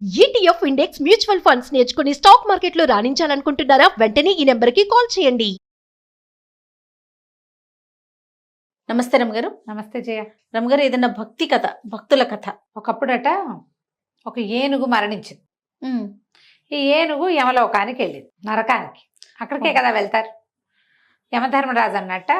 ETF index mutual funds నేర్చుకుని stock మార్కెట్లో రాణించాలనుకుంటున్నారా? వెంటనే ఈ నెంబర్కి కాల్ చేయండి. నమస్తే రమగారు. నమస్తే జయ. రమగారు, ఏదైనా భక్తి కథ, భక్తుల కథ. ఒకప్పుడట ఒక ఏనుగు మరణించింది. ఈ ఏనుగు యమలోకానికి వెళ్ళింది, నరకానికి. అక్కడికే కదా వెళ్తారు. యమధర్మరాజు అన్నట్ట,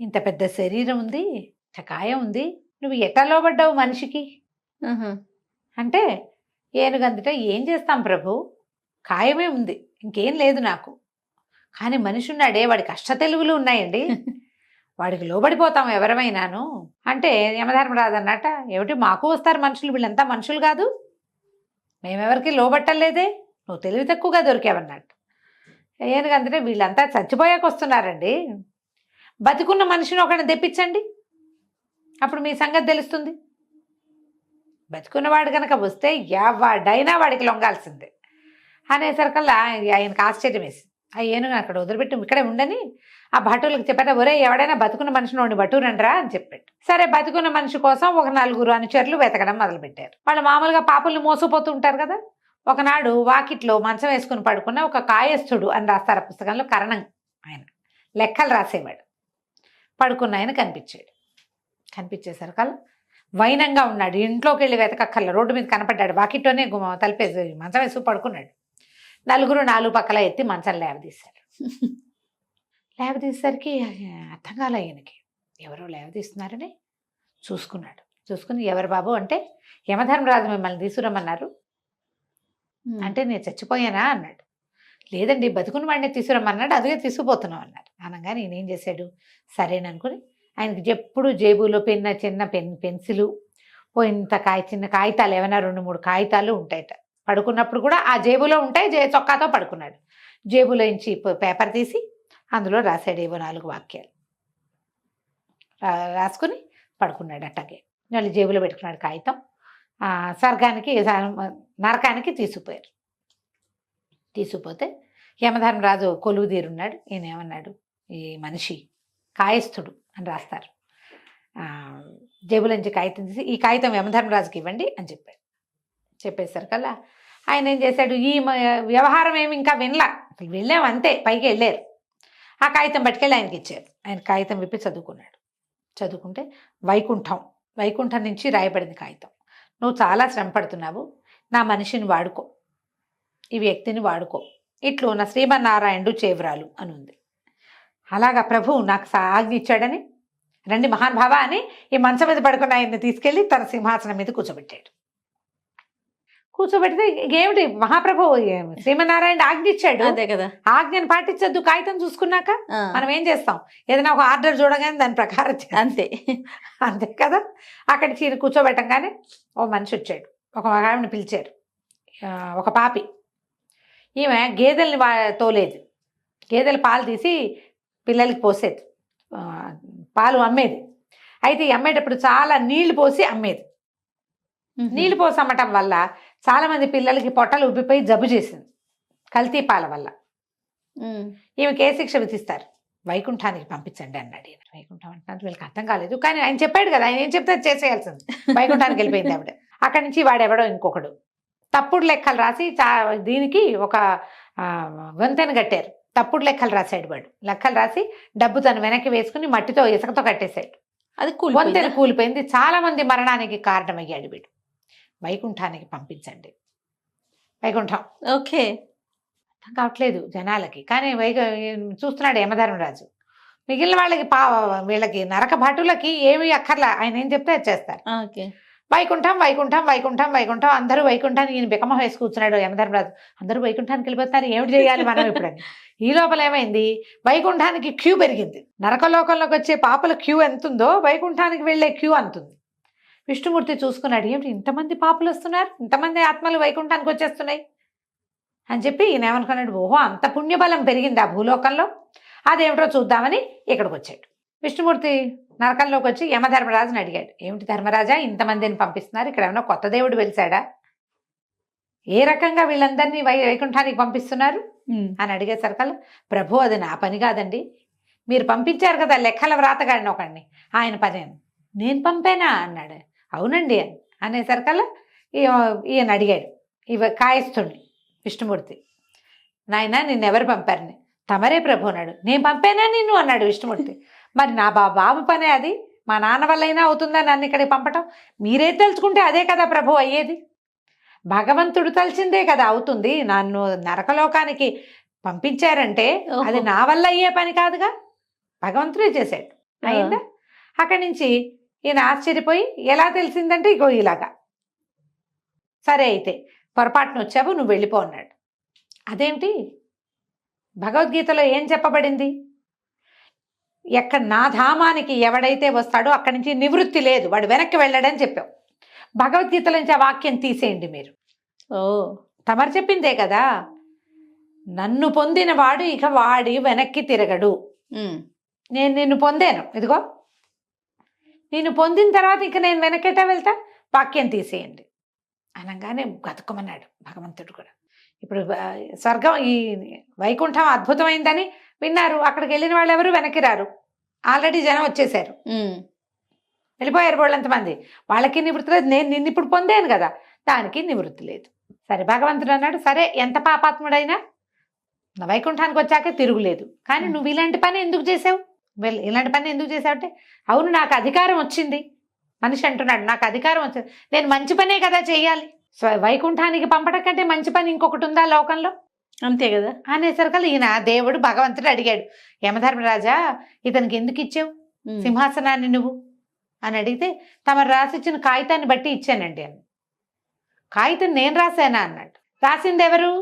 ఇంత పెద్ద శరీరం ఉంది, ఇంత కాయం ఉంది, నువ్వు ఎట్లా లోబడ్డావు మనిషికి అంటే, ఏనుగు అందుట, ఏం చేస్తాం ప్రభు, కాయమే ఉంది, ఇంకేం లేదు నాకు. కానీ మనిషి ఉన్నాడే, వాడికి అష్టతెలుగులు ఉన్నాయండి, వాడికి లోబడిపోతాం ఎవరమైనాను అంటే, యమధర్మరాజు అన్నట్ట, ఏమిటి మాకు వస్తారు మనుషులు, వీళ్ళంతా మనుషులు కాదు, మేమెవరికి లోబట్టలేదే, నువ్వు తెలివి తక్కువగా దొరికావన్నట్టు. ఏనుగు అందుటే, వీళ్ళంతా చచ్చిపోయాక వస్తున్నారండి, బతికున్న మనిషిని ఒకరిని తెప్పించండి, అప్పుడు మీ సంగతి తెలుస్తుంది. బతుకున్నవాడు కనుక వస్తే ఎవడైనా వాడికి లొంగాల్సిందే అనేసరికల్లా ఆయనకు ఆశ్చర్యం వేసి, ఆ ఏనుగు అక్కడ వదిలిపెట్టి ఇక్కడే ఉండని ఆ భటులకు చెప్పారు, ఒరే ఎవడైనా బతుకున్న మనిషిని భటూరండ్రా అని చెప్పాడు. సరే, బతుకున్న మనిషి కోసం ఒక 4 అనుచరులు వెతకడం మొదలుపెట్టారు. వాళ్ళు మామూలుగా పాపుల్ని మోసపోతూ ఉంటారు కదా. ఒకనాడు వాకిట్లో మంచం వేసుకుని పడుకున్న ఒక కాయస్థుడు అని రాస్తారు ఆ పుస్తకంలో, కరణం ఆయన లెక్కలు రాసేవాడు. పడుకున్న ఆయన కనిపించాడు. కనిపించేసరికల్లా వైనంగా ఉన్నాడు, ఇంట్లోకి వెళ్ళి వెతకక్కర్ల, రోడ్డు మీద కనపడ్డాడు, వాకిట్లోనే తలిపేసి మంచం వేసుకు పడుకున్నాడు. 4 పక్కల ఎత్తి మంచం లేవదీశారు. లేవదీసేసరికి అర్థం కాలే ఆయనకి, ఎవరో లేవదీస్తున్నారని చూసుకున్నాడు. చూసుకుని, ఎవరు బాబు అంటే, యమధర్మరాజు మిమ్మల్ని తీసుకురమ్మన్నారు అంటే, నేను చచ్చిపోయానా అన్నాడు. లేదండి, బతుకున్న వాడిని తీసుకురమ్మన్నాడు, అదే తీసుకుపోతున్నాం అన్నారు. అనగానే నేనేం చేశాడు, సరేననుకుని ఆయనకి ఎప్పుడు జేబులో చిన్న పెన్సిలు, ఇంత చిన్న కాగితాలు, ఏమైనా 2-3 కాగితాలు ఉంటాయట. పడుకున్నప్పుడు కూడా ఆ జేబులో ఉంటాయి, చొక్కాతో పడుకున్నాడు. జేబులో నుంచి పేపర్ తీసి అందులో రాశాడు ఏవో 4 వాక్యాలు రాసుకుని పడుకున్నాడు. అట్టగే మళ్ళీ జేబులో పెట్టుకున్నాడు కాగితం. స్వర్గానికి నరకానికి తీసుకుపోయారు. తీసుకుపోతే యమధర్మరాజు కొలువు తీరున్నాడు. ఈయన ఏమన్నాడు, ఈ మనిషి కాయస్థుడు అని రాస్తారు. జేబులోంచి కాగితం తీసి, ఈ కాగితం యమధర్మరాజుకి ఇవ్వండి అని చెప్పాడు. చెప్పేసరికల్లా ఆయన ఏం చేశాడు, ఈ వ్యవహారం ఏమి ఇంకా వినలా, వెళ్ళాము అంతే, పైకి వెళ్ళారు. ఆ కాగితం పట్టుకెళ్ళి ఆయనకి ఇచ్చారు. ఆయన కాగితం విప్పి చదువుకున్నాడు. చదువుకుంటే, వైకుంఠం నుంచి రాయబడింది కాగితం. నువ్వు చాలా శ్రమ పడుతున్నావు, నా మనిషిని వాడుకో, ఈ వ్యక్తిని వాడుకో, ఇట్లు నా శ్రీమన్నారాయణుడు చేవరాలు అని ఉంది. అలాగా ప్రభు నాకు ఆజ్ఞ ఇచ్చాడని, రండి మహానుభావ అని ఈ మంచం మీద పడుకున్న ఆయన్ని తీసుకెళ్ళి తన సింహాసనం మీద కూర్చోబెట్టాడు. కూర్చోబెడితే, ఏమిటి మహాప్రభు, శ్రీమన్నారాయణ ఆజ్ఞ ఇచ్చాడు, అదే కదా, ఆజ్ఞను పాటించద్దు. కాగితం చూసుకున్నాక మనం ఏం చేస్తాం, ఏదైనా ఒక ఆర్డర్ చూడగానే దాని ప్రకారం అంతే అంతే కదా. అక్కడి చీర కూర్చోబెట్టంగానే ఓ మనిషి వచ్చాడు. ఒక ఆవిడని పిలిచారు, ఒక పాపి. ఈమె గేదెల్ని తోలేదు, గేదెల పాలు తీసి పిల్లలకి పోసేది, పాలు అమ్మేది. అయితే అమ్మేటప్పుడు చాలా నీళ్లు పోసి అమ్మేది. నీళ్లు పోసి అమ్మటం వల్ల చాలామంది పిల్లలకి పొట్టలు ఉబ్బిపోయి జబ్బు చేసింది, కల్తీ పాల వల్ల. ఈమెకి ఏ శిక్ష విధిస్తారు, వైకుంఠానికి పంపించండి అన్నాడు. వైకుంఠం అంటున్నారు, వీళ్ళకి అర్థం కాలేదు. కానీ ఆయన చెప్పాడు కదా, ఆయన ఏం చెప్తే చేసేయాల్సింది. వైకుంఠానికి వెళ్ళిపోయింది ఆవిడ. అక్కడి నుంచి వాడెవడో ఇంకొకడు తప్పుడు లెక్కలు రాసి దీనికి ఒక వంతెన కట్టారు. తప్పుడు లెక్కలు రాశాడు వాడు. లెక్కలు రాసి డబ్బు తను వెనక్కి వేసుకుని మట్టితో ఇసుకతో కట్టేశాడు. అది వంతెన కూలిపోయింది. చాలా మంది మరణానికి కారణమయ్యాడు వీడు. వైకుంఠానికి పంపించండి. వైకుంఠం ఓకే, అర్థం కావట్లేదు జనాలకి. కానీ చూస్తున్నాడు యమధర్మరాజు. మిగిలిన వాళ్ళకి వీళ్ళకి నరక భటులకి ఏమి అక్కర్లా, ఆయన ఏం చెప్తే అది చేస్తారు. వైకుంఠం వైకుంఠం వైకుంఠం వైకుంఠం, అందరూ వైకుంఠానికి ఈయన బికమ వేసి కూర్చున్నాడు యమధర్మరాజు. అందరూ వైకుంఠానికి వెళ్ళిపోతున్నారు, ఏమిటి చేయాలి మనం ఇప్పుడని. ఈ లోపల ఏమైంది, వైకుంఠానికి క్యూ పెరిగింది. నరకలోకంలోకి వచ్చే పాపల క్యూ ఎంత ఉందో వైకుంఠానికి వెళ్ళే క్యూ అంతుంది. విష్ణుమూర్తి చూసుకున్నాడు, ఏమిటి ఇంతమంది పాపులు వస్తున్నారు, ఇంతమంది ఆత్మలు వైకుంఠానికి వచ్చేస్తున్నాయి అని చెప్పి ఈయన ఏమనుకున్నాడు, ఓహో అంత పుణ్యబలం పెరిగింది ఆ భూలోకంలో, అదేమిటో చూద్దామని ఇక్కడికి వచ్చాడు. విష్ణుమూర్తి నరకంలోకి వచ్చి యమధర్మరాజుని అడిగాడు, ఏమిటి ధర్మరాజా, ఇంతమందిని పంపిస్తున్నారు, ఇక్కడ ఏమైనా కొత్త దేవుడు వెలిసాడా, ఏ రకంగా వీళ్ళందరినీ వైకుంఠానికి పంపిస్తున్నారు అని అడిగేసరికల్లా, ప్రభు అది నా పని కాదండి, మీరు పంపించారు కదా లెక్కల వ్రాతగాడిని ఒకడిని, ఆయన పని. నేను పంపానా అన్నాడు. అవునండి అనేసరికల్లా ఈయన అడిగాడు, కాయస్థుణ్ణి విష్ణుమూర్తి. నాయన నిన్నెవరు పంపారని? తమరే ప్రభు అన్నాడు. నేను పంపానా నిన్ను అన్నాడు విష్ణుమూర్తి. మరి నా బాబు పనే అది, మా నాన్న వల్ల అయినా అవుతుందా నన్ను ఇక్కడికి పంపటం? మీరే తలుచుకుంటే అదే కదా ప్రభు అయ్యేది. భగవంతుడు తలిచిందే కదా అవుతుంది. నన్ను నరకలోకానికి పంపించారంటే అది నా వల్ల అయ్యే పని కాదుగా, భగవంతుడే చేశాడు. అయిందా? అక్కడి నుంచి ఈయన ఆశ్చర్యపోయి ఎలా తెలిసిందంటే ఇగో ఇలాగా. సరే అయితే పొరపాటున వచ్చావు, నువ్వు వెళ్ళిపో అన్నాడు. అదేంటి? భగవద్గీతలో ఏం చెప్పబడింది? నా ధామానికి ఎవడైతే వస్తాడో అక్కడి నుంచి నివృత్తి లేదు, వాడు వెనక్కి వెళ్ళాడని చెప్పావు. భగవద్గీతలో నుంచి ఆ వాక్యం తీసేయండి మీరు. తమరు చెప్పిందే కదా, నన్ను పొందిన వాడు ఇక వాడి వెనక్కి తిరగడు. నేను నిన్ను పొందాను, ఇదిగో నిన్ను పొందిన తర్వాత ఇక నేను వెనకెటా వెళ్తా, వాక్యం తీసేయండి అనగానే గతుకమన్నాడు భగవంతుడు కూడా. ఇప్పుడు స్వర్గం ఈ వైకుంఠం అద్భుతమైందని విన్నారు, అక్కడికి వెళ్ళిన వాళ్ళు ఎవరు వెనక్కి రారు, ఆల్రెడీ జనం వచ్చేసారు, వెళ్ళిపోయారు వాళ్ళంతమంది. వాళ్ళకి నివృత్తి లేదు, నేను నిన్ను ఇప్పుడు పొందాను కదా, దానికి నివృత్తి లేదు. సరే భగవంతుడు అన్నాడు, సరే ఎంత పాపాత్ముడైనా నా వైకుంఠానికి వచ్చాకే తిరుగులేదు, కానీ నువ్వు ఇలాంటి పని ఎందుకు చేసావు? ఇలాంటి పని ఎందుకు చేసావు అంటే, అవును నాకు అధికారం వచ్చింది. మనిషి అంటున్నాడు నాకు అధికారం వచ్చింది, నేను మంచి పనే కదా చెయ్యాలి, వైకుంఠానికి పంపడం కంటే మంచి పని ఇంకొకటి ఉందా లోకంలో? అంతే కదా అనేసరికల్లా ఈయన దేవుడు భగవంతుడు అడిగాడు, యమధర్మరాజా ఇతనికి ఎందుకు ఇచ్చావు సింహాసనాన్ని నువ్వు అని అడిగితే, తమరు రాసిచ్చిన కాగితాన్ని బట్టి ఇచ్చానండి అని. కాగితం నేను రాశానా అన్నాడు. రాసింది ఎవరు?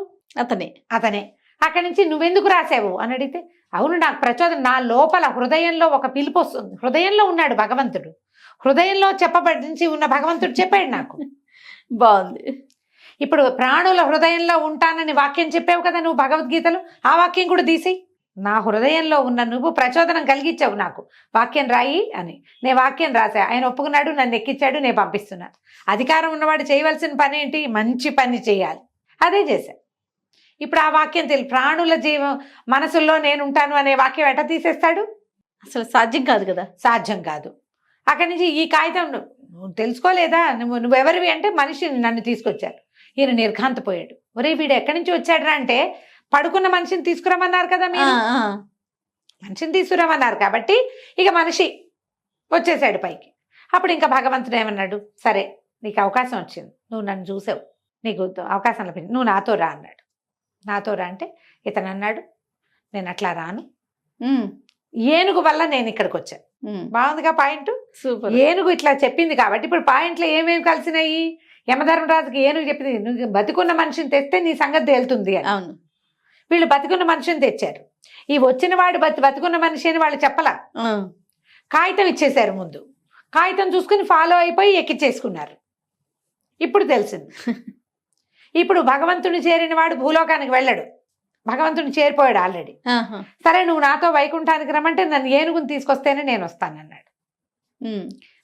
అతనే. అక్కడి నుంచి నువ్వెందుకు రాసావు అని అడిగితే, అవును నాకు ప్రచోదనం, నా లోపల హృదయంలో ఒక పిలుపు వస్తుంది. హృదయంలో ఉన్నాడు భగవంతుడు, హృదయంలో చెప్పబడించి ఉన్న భగవంతుడు చెప్పాడు నాకు. బాగుంది. ఇప్పుడు ప్రాణుల హృదయంలో ఉంటానని వాక్యం చెప్పావు కదా నువ్వు భగవద్గీతలో, ఆ వాక్యం కూడా తీసి, నా హృదయంలో ఉన్న నువ్వు ప్రచోదనం కలిగించావు నాకు, వాక్యం రాయి అని. నేను వాక్యం రాసా, ఆయన ఒప్పుకున్నాడు, నన్ను ఎక్కించాడు, నేను పంపిస్తున్నాను. అధికారం ఉన్నవాడు చేయవలసిన పని ఏంటి? మంచి పని చేయాలి, అదే చేశా. ఇప్పుడు ఆ వాక్యం ప్రాణుల మనసుల్లో నేను ఉంటాను అనే వాక్యం ఎట్లా తీసేస్తాడు? అసలు సాధ్యం కాదు కదా. సాధ్యం కాదు. అక్కడి నుంచి ఈ కాగితం నువ్వు తెలుసుకోలేదా, నువ్వెవరివి అంటే మనిషిని నన్ను తీసుకొచ్చారు. ఈయన నిర్ఘాంతపోయాడు. ఒరే వీడు ఎక్కడి నుంచి వచ్చాడురా అంటే, పడుకున్న మనిషిని తీసుకురమ్మన్నారు కదా మీరు, మనిషిని తీసుకురమ్మన్నారు కాబట్టి ఇక మనిషి వచ్చేసాడు పైకి. అప్పుడు ఇంకా భగవంతుడు ఏమన్నాడు, సరే నీకు అవకాశం వచ్చింది, నువ్వు నన్ను చూసావు, నీకు అవకాశం లభించింది, నువ్వు నాతో రా అన్నాడు. నాతో రా అంటే ఇతను అన్నాడు, నేను అట్లా రాను, ఏనుగు వల్ల నేను ఇక్కడికి వచ్చాను. బాగుందిగా పాయింట్? సూపర్. ఏనుగు ఇట్లా చెప్పింది కాబట్టి ఇప్పుడు పాయింట్లో ఏమేమి కలిసినాయి? యమధర్మరాజుకి ఏనుగు చెప్పింది, నువ్వు బతికున్న మనిషిని తెస్తే నీ సంగతి తేలుతుంది అని. అవును, వీళ్ళు బతికున్న మనిషిని తెచ్చారు. ఈ వచ్చిన వాడు బతికున్న మనిషి అని వాళ్ళు చెప్పలా, కాగితం ఇచ్చేశారు ముందు. కాగితం చూసుకుని ఫాలో అయిపోయి ఎక్కిచ్చేసుకున్నారు. ఇప్పుడు తెలిసింది. ఇప్పుడు భగవంతుని చేరిన వాడు భూలోకానికి వెళ్ళడు, భగవంతుని చేరిపోయాడు ఆల్రెడీ. సరే నువ్వు నాతో వైకుంఠానికి రమ్మంటే నన్ను ఏనుగుని తీసుకొస్తేనే నేను వస్తానన్నాడు.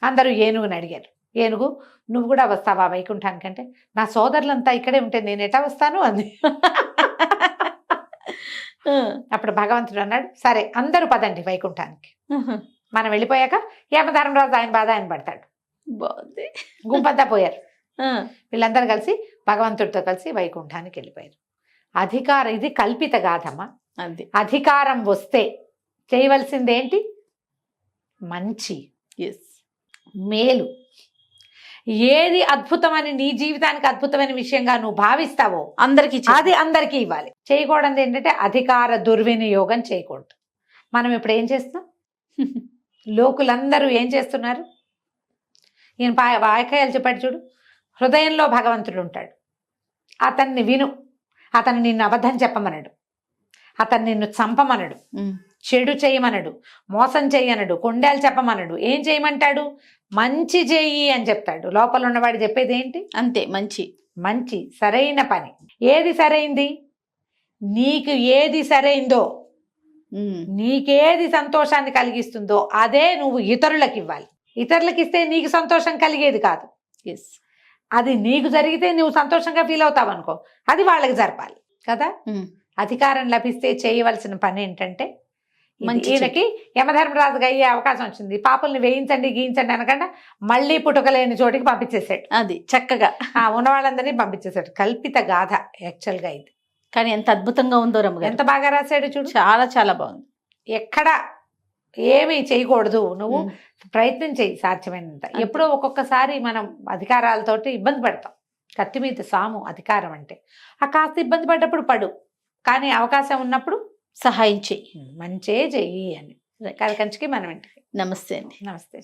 అందరూ ఏనుగుని అడిగారు. ఏనుగు నువ్వు కూడా వస్తావా వైకుంఠానికి అంటే, నా సోదరులంతా ఇక్కడే ఉంటే నేను ఎటా వస్తాను అంది. అప్పుడు భగవంతుడు అన్నాడు, సరే అందరూ పదండి వైకుంఠానికి, మనం వెళ్ళిపోయాక యమధర్మరాజు ఆయన బాధ ఆయన పడతాడు. బాగుంది. గుంపంతా పోయారు. వీళ్ళందరూ కలిసి భగవంతుడితో కలిసి వైకుంఠానికి వెళ్ళిపోయారు. అధికారం ఇది కల్పిత గాథమ్మా. అధికారం వస్తే చేయవలసింది ఏంటి? మంచి, మేలు. ఏది అద్భుతమని నీ జీవితానికి అద్భుతమైన విషయంగా నువ్వు భావిస్తావో అది అందరికీ ఇవ్వాలి. చేయకూడదు ఏంటంటే అధికార దుర్వినియోగం చేయకూడదు. మనం ఇప్పుడు ఏం చేస్తాం? లోకులందరూ ఏం చేస్తున్నారు? ఈయన వాక్యాలు చెప్పాడు చూడు, హృదయంలో భగవంతుడు ఉంటాడు, అతన్ని విను, అతను నిన్ను అబద్ధం చెప్పమనడు, అతను నిన్ను చంపమనడు, చెడు చేయమనడు, మోసం చేయనడు, కొండేలు చెప్పమనడు. ఏం చేయమంటాడు? మంచి చెయ్యి అని చెప్తాడు. లోపల ఉన్నవాడు చెప్పేది ఏంటి? అంతే, మంచి. మంచి సరైన పని. ఏది సరైంది? నీకు ఏది సరైందో, నీకేది సంతోషాన్ని కలిగిస్తుందో అదే నువ్వు ఇతరులకు ఇవ్వాలి. ఇతరులకు ఇస్తే నీకు సంతోషం కలిగేది కాదు. అది నీకు జరిగితే నువ్వు సంతోషంగా ఫీల్ అవుతావు అనుకో, అది వాళ్ళకి జరపాలి కదా. అధికారం లభిస్తే చేయవలసిన పని ఏంటంటే మంచి ఈయనకి యమధర్మరాజుగా అయ్యే అవకాశం వచ్చింది. పాపల్ని వేయించండి గీయించండి అనకుండా మళ్ళీ పుట్టుకలేని చోటికి పంపించేశాడు. అది చక్కగా ఉన్న వాళ్ళందరినీ పంపించేశాడు. కల్పిత గాథ యాక్చువల్ గా ఇది. కానీ ఎంత అద్భుతంగా ఉందో రమ్మగారు. ఎంత బాగా రాశాడు చూడు. చాలా చాలా బాగుంది. ఎక్కడ ఏమీ చేయకూడదు, నువ్వు ప్రయత్నం చేయి సాధ్యమైనంత. ఎప్పుడో ఒక్కొక్కసారి మనం అధికారాలతోటి ఇబ్బంది పడతాం. కత్తి మీద సాము అధికారం అంటే. ఆ కాస్త ఇబ్బంది పడ్డప్పుడు పడు, కానీ అవకాశం ఉన్నప్పుడు సహాయం చెయ్యి, మంచే చెయ్యి అని. కంచికి మనం ఇంటికి. నమస్తే అండి. నమస్తే.